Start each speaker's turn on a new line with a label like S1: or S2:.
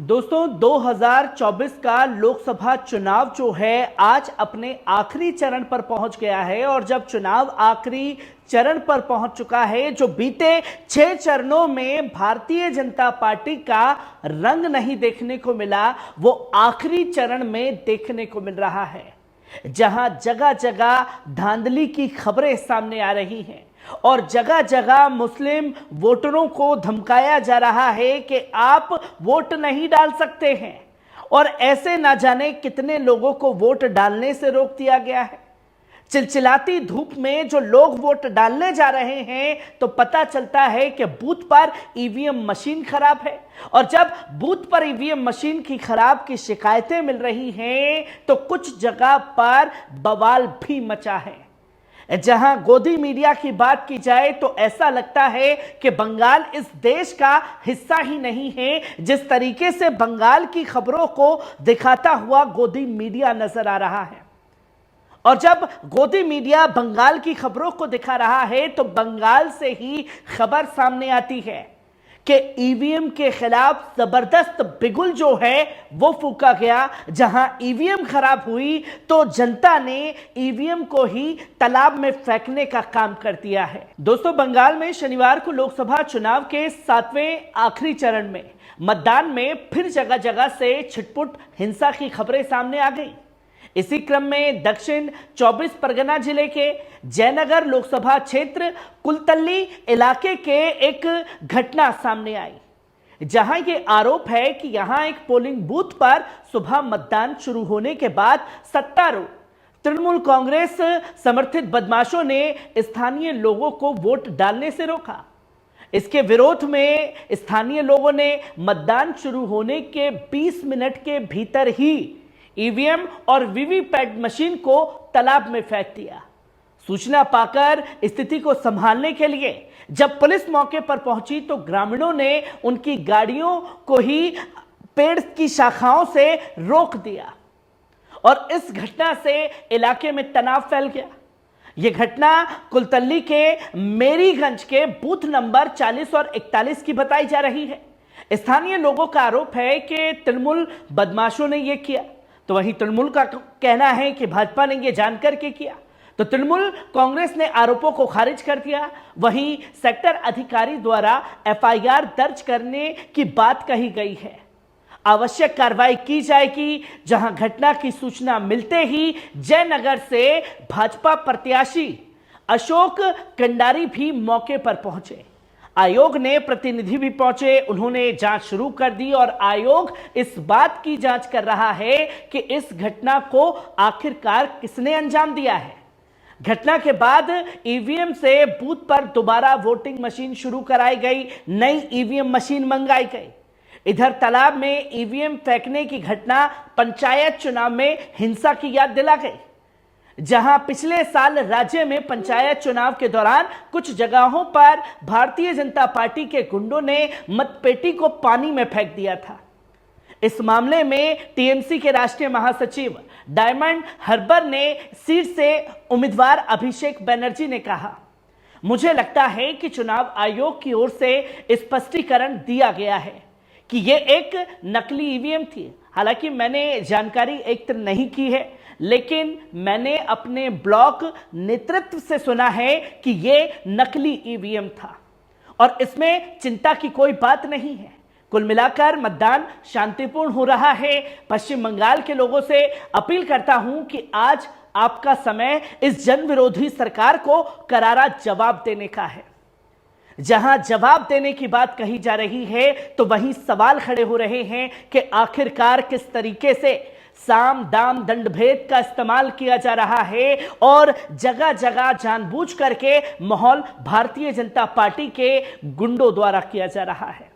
S1: दोस्तों 2024 का लोकसभा चुनाव जो है आज अपने आखिरी चरण पर पहुंच गया है। और जब चुनाव आखिरी चरण पर पहुंच चुका है, जो बीते 6 चरणों में भारतीय जनता पार्टी का रंग नहीं देखने को मिला, वो आखिरी चरण में देखने को मिल रहा है, जहां जगह जगह धांधली की खबरें सामने आ रही हैं और जगह जगह मुस्लिम वोटरों को धमकाया जा रहा है कि आप वोट नहीं डाल सकते हैं। और ऐसे ना जाने कितने लोगों को वोट डालने से रोक दिया गया है। चिलचिलाती धूप में जो लोग वोट डालने जा रहे हैं तो पता चलता है कि बूथ पर ईवीएम मशीन खराब है। और जब बूथ पर ईवीएम मशीन की खराब की शिकायतें मिल रही हैं तो कुछ जगह पर बवाल भी मचा है। जहां गोदी मीडिया की बात की जाए तो ऐसा लगता है कि बंगाल इस देश का हिस्सा ही नहीं है। जिस तरीके से बंगाल की खबरों को दिखाता हुआ गोदी मीडिया नजर आ रहा है, और जब गोदी मीडिया बंगाल की खबरों को दिखा रहा है तो बंगाल से ही खबर सामने आती है कि ईवीएम के खिलाफ जबरदस्त बिगुल जो है वो फूंका गया। जहां ईवीएम खराब हुई तो जनता ने ईवीएम को ही तालाब में फेंकने का काम कर दिया है। दोस्तों, बंगाल में शनिवार को लोकसभा चुनाव के 7वें आखिरी चरण में मतदान में फिर जगह जगह से छिटपुट हिंसा की खबरें सामने आ गई। इसी क्रम में दक्षिण 24 परगना जिले के जयनगर लोकसभा क्षेत्र कुलतल्ली इलाके के एक घटना सामने आई, जहां ये आरोप है कि यहां एक पोलिंग बूथ पर सुबह मतदान शुरू होने के बाद सत्तारूढ़ तृणमूल कांग्रेस समर्थित बदमाशों ने स्थानीय लोगों को वोट डालने से रोका। इसके विरोध में स्थानीय लोगों ने मतदान शुरू होने के 20 मिनट के भीतर ही ईवीएम और वीवीपैट मशीन को तालाब में फेंक दिया। सूचना पाकर स्थिति को संभालने के लिए जब पुलिस मौके पर पहुंची तो ग्रामीणों ने उनकी गाड़ियों को ही पेड़ की शाखाओं से रोक दिया और इस घटना से इलाके में तनाव फैल गया। यह घटना कुलतल्ली के मेरीगंज के बूथ नंबर 40 और 41 की बताई जा रही है। स्थानीय लोगों का आरोप है कि तृणमूल बदमाशों ने यह किया, तो वहीं तृणमूल का कहना है कि भाजपा ने यह जानकर के किया। तो तृणमूल कांग्रेस ने आरोपों को खारिज कर दिया। वहीं सेक्टर अधिकारी द्वारा एफआईआर दर्ज करने की बात कही गई है। आवश्यक कार्रवाई की जाएगी। जहां घटना की सूचना मिलते ही जयनगर से भाजपा प्रत्याशी अशोक कंडारी भी मौके पर पहुंचे। आयोग ने प्रतिनिधि भी पहुंचे, उन्होंने जांच शुरू कर दी और आयोग इस बात की जांच कर रहा है कि इस घटना को आखिरकार किसने अंजाम दिया है। घटना के बाद ईवीएम से बूथ पर दोबारा वोटिंग मशीन शुरू कराई गई, नई ईवीएम मशीन मंगाई गई। इधर तालाब में ईवीएम फेंकने की घटना पंचायत चुनाव में हिंसा की याद दिला गई। जहां पिछले साल राज्य में पंचायत चुनाव के दौरान कुछ जगहों पर भारतीय जनता पार्टी के गुंडों ने मतपेटी को पानी में फेंक दिया था। इस मामले में टीएमसी के राष्ट्रीय महासचिव डायमंड हार्बर ने सीट से उम्मीदवार अभिषेक बनर्जी ने कहा, मुझे लगता है कि चुनाव आयोग की ओर से स्पष्टीकरण दिया गया है कि यह एक नकली ईवीएम थी। हालांकि मैंने जानकारी एकत्र नहीं की है, लेकिन मैंने अपने ब्लॉक नेतृत्व से सुना है कि यह नकली ईवीएम था और इसमें चिंता की कोई बात नहीं है। कुल मिलाकर मतदान शांतिपूर्ण हो रहा है। पश्चिम बंगाल के लोगों से अपील करता हूं कि आज आपका समय इस जन विरोधी सरकार को करारा जवाब देने का है। जहां जवाब देने की बात कही जा रही है तो वहीं सवाल खड़े हो रहे हैं कि आखिरकार किस तरीके से साम दाम दंड भेद का इस्तेमाल किया जा रहा है और जगह जगह जानबूझ करके माहौल भारतीय जनता पार्टी के गुंडों द्वारा किया जा रहा है।